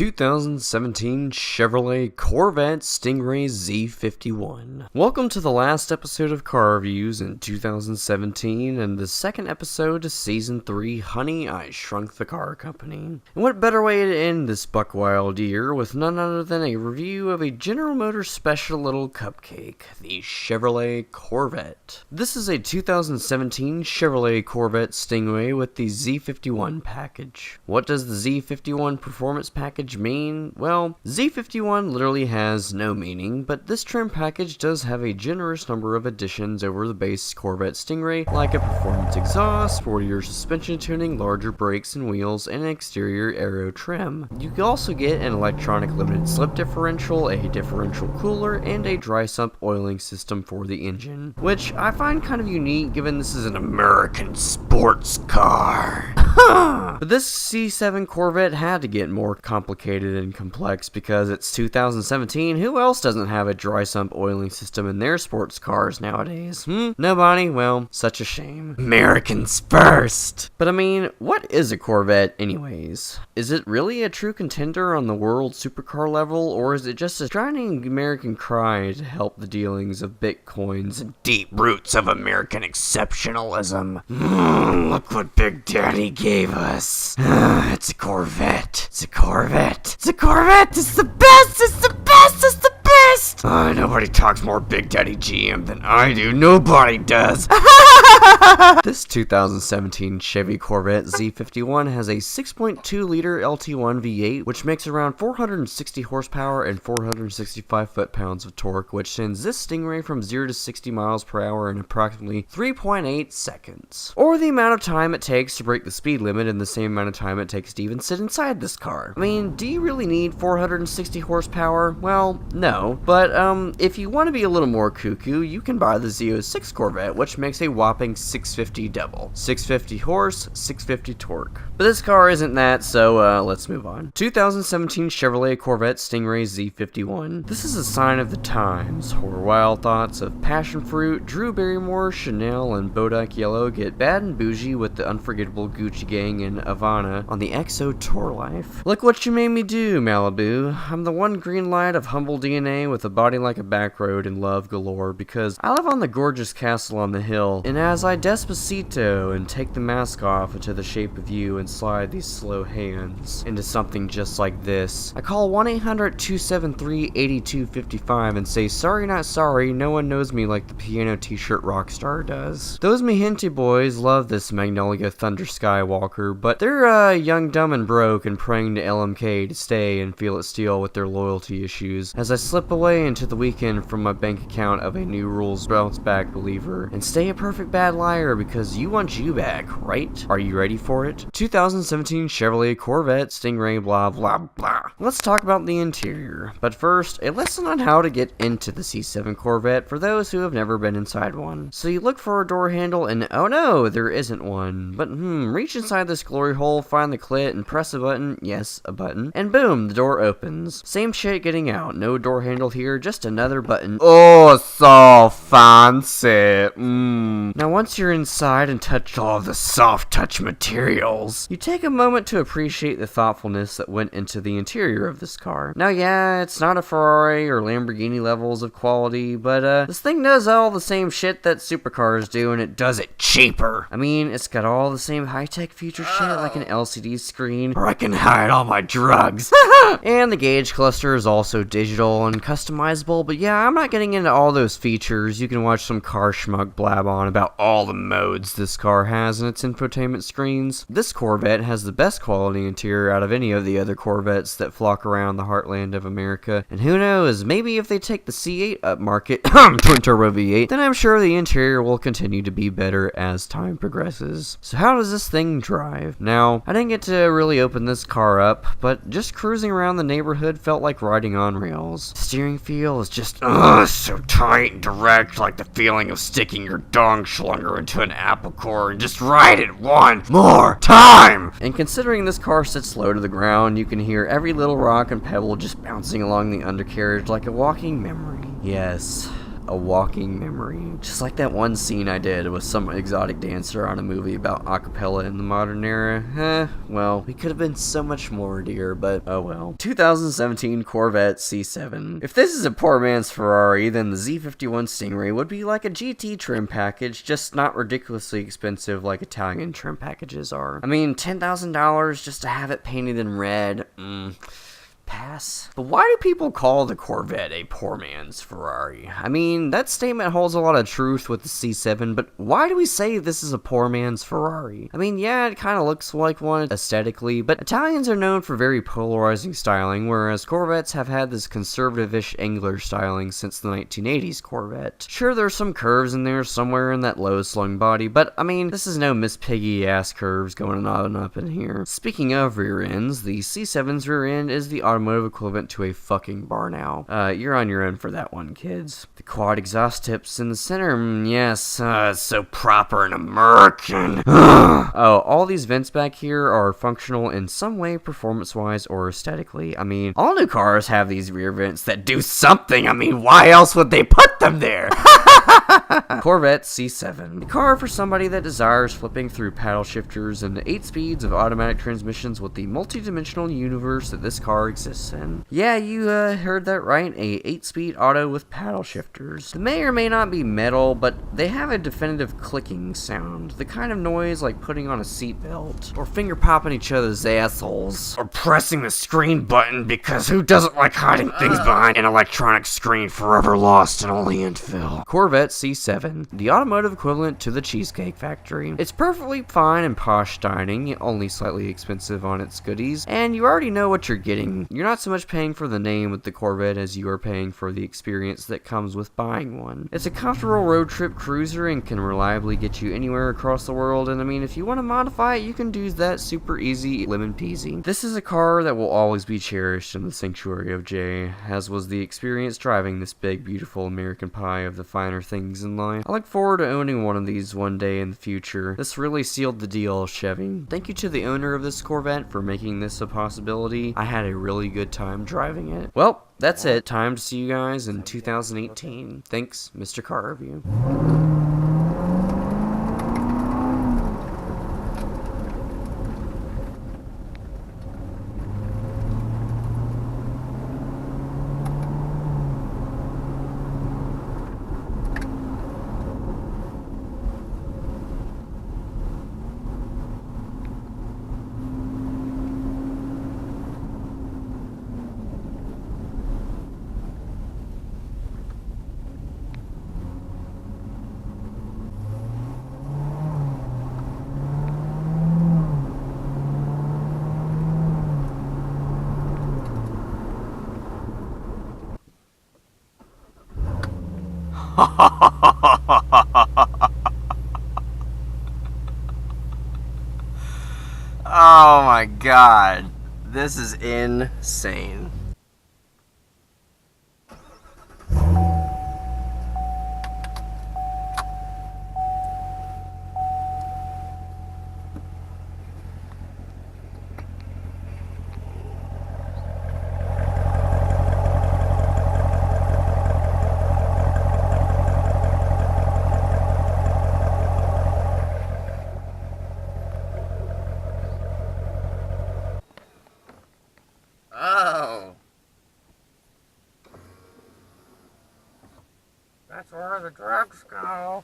2017 Chevrolet Corvette Stingray Z51. Welcome to the last episode of Car Reviews in 2017 and the second episode to Season 3, Honey, I Shrunk the Car Company. And what better way to end this buck wild year with none other than a review of a General Motors special little cupcake, the Chevrolet Corvette. This is a 2017 Chevrolet Corvette Stingray with the Z51 package. What does the Z51 performance package mean? Well, Z51 literally has no meaning, but this trim package does have a generous number of additions over the base Corvette Stingray, like a performance exhaust, sportier suspension tuning, larger brakes and wheels, and an exterior aero trim. You can also get an electronic limited slip differential, a differential cooler, and a dry sump oiling system for the engine, which I find kind of unique given this is an American sports car. But this C7 Corvette had to get more complicated and complex because it's 2017. Who else doesn't have a dry sump oiling system in their sports cars nowadays? Nobody? Well, such a shame. Americans first! But I mean, what is a Corvette anyways? Is it really a true contender on the world supercar level, or is it just a shining American cry to help the dealings of bitcoins and deep roots of American exceptionalism? Look what Big Daddy gave us. It's a Corvette. It's a Corvette. It's a Corvette. It's the best. It's the best. It's the best. Nobody talks more Big Daddy GM than I do. Nobody does. This 2017 Chevy Corvette Z51 has a 6.2-liter LT1 V8, which makes around 460 horsepower and 465 foot-pounds of torque, which sends this Stingray from 0 to 60 miles per hour in approximately 3.8 seconds. Or the amount of time it takes to break the speed limit in the same amount of time it takes to even sit inside this car. I mean, do you really need 460 horsepower? Well, no. But, if you want to be a little more cuckoo, you can buy the Z06 Corvette, which makes a whopping 650 double. 650 horse, 650 torque. But this car isn't that, so let's move on. 2017 Chevrolet Corvette Stingray Z51. This is a sign of the times, where wild thoughts of passion fruit, Drew Barrymore, Chanel, and Bodak Yellow get bad and bougie with the unforgettable Gucci Gang and Havana on the XO Tour Life. Look what you made me do, Malibu. I'm the one green light of humble DNA with a body like a back road and love galore because I live on the gorgeous castle on the hill, and as I despacito and take the mask off into the shape of you and slide these slow hands into something just like this, I call 1-800-273-8255 and say sorry not sorry, no one knows me like the piano t-shirt rock star does. Those Mihinti boys love this Magnolia Thunder Skywalker, but they're young, dumb, and broke and praying to LMK to stay and feel it steal with their loyalty issues as I slip away into the weekend from my bank account of a new rules bounce back believer and stay a perfect bad liar because you want you back, right? Are you ready for it? 2017 Chevrolet Corvette Stingray blah blah blah. Let's talk about the interior, but first, a lesson on how to get into the C7 Corvette for those who have never been inside one. So you look for a door handle and oh no, there isn't one, but reach inside this glory hole, find the clit, and press a button, yes, a button, and boom, the door opens. Same shit getting out, no door handle here, just another button. Oh, so fancy. Now once you're inside and touched all of the soft touch materials, you take a moment to appreciate the thoughtfulness that went into the interior of this car. Now yeah, it's not a Ferrari or Lamborghini levels of quality, but this thing does all the same shit that supercars do, and it does it cheaper. I mean, it's got all the same high-tech feature shit like an LCD screen, where I can hide all my drugs. And the gauge cluster is also digital and customizable, but yeah, I'm not getting into all those features. You can watch some car schmuck blab on about all the modes this car has in its infotainment screens. This Corvette has the best quality interior out of any of the other Corvettes that flock around the heartland of America, and who knows, maybe if they take the C8 upmarket, twin turbo V8, then I'm sure the interior will continue to be better as time progresses. So how does this thing drive? Now, I didn't get to really open this car up, but just cruising around the neighborhood felt like riding on rails. Steering feel is just so tight and direct, like the feeling of sticking your dong schlunger into an apple core and just ride it one more time! And considering this car sits low to the ground, you can hear every little rock and pebble just bouncing along the undercarriage like a walking memory. Yes. a walking memory. Just like that one scene I did with some exotic dancer on a movie about acapella in the modern era. Well, we could have been so much more, dear, but oh well. 2017 Corvette C7. If this is a poor man's Ferrari, then the Z51 Stingray would be like a GT trim package, just not ridiculously expensive like Italian trim packages are. I mean, $10,000 just to have it painted in red, pass. But why do people call the Corvette a poor man's Ferrari? I mean, that statement holds a lot of truth with the C7, but why do we say this is a poor man's Ferrari? I mean, yeah, it kind of looks like one aesthetically, but Italians are known for very polarizing styling, whereas Corvettes have had this conservative-ish angular styling since the 1980s Corvette. Sure, there's some curves in there somewhere in that low-slung body, but I mean, this is no Miss Piggy-ass curves going on and up in here. Speaking of rear ends, the C7's rear end is the automotive equivalent to a fucking bar now. You're on your own for that one, kids. The quad exhaust tips in the center, yes, it's so proper and American. Oh, all these vents back here are functional in some way, performance-wise or aesthetically. I mean, all new cars have these rear vents that do something. I mean, why else would they put them there? Corvette C7. A car for somebody that desires flipping through paddle shifters and 8 speeds of automatic transmissions with the multi-dimensional universe that this car exists in. Yeah, you heard that right, a 8-speed auto with paddle shifters. They may or may not be metal, but they have a definitive clicking sound. The kind of noise like putting on a seatbelt, or finger popping each other's assholes, or pressing the screen button because who doesn't like hiding things behind an electronic screen forever lost in only infill. Corvette C7, the automotive equivalent to the Cheesecake Factory. It's perfectly fine and posh dining, only slightly expensive on its goodies, and you already know what you're getting. You're not so much paying for the name with the Corvette as you are paying for the experience that comes with buying one. It's a comfortable road trip cruiser and can reliably get you anywhere across the world, and I mean, if you want to modify it, you can do that super easy, lemon peasy. This is a car that will always be cherished in the sanctuary of J, as was the experience driving this big, beautiful American Pie of the finer things in life. I look forward to owning one of these one day in the future. This really sealed the deal, Chevy. Thank you to the owner of this Corvette for making this a possibility. I had a really good time driving it. Well, that's it. Time to see you guys in 2018. Thanks, Mr. Car Review. Oh my god, this is insane. Oh. That's where the drugs go.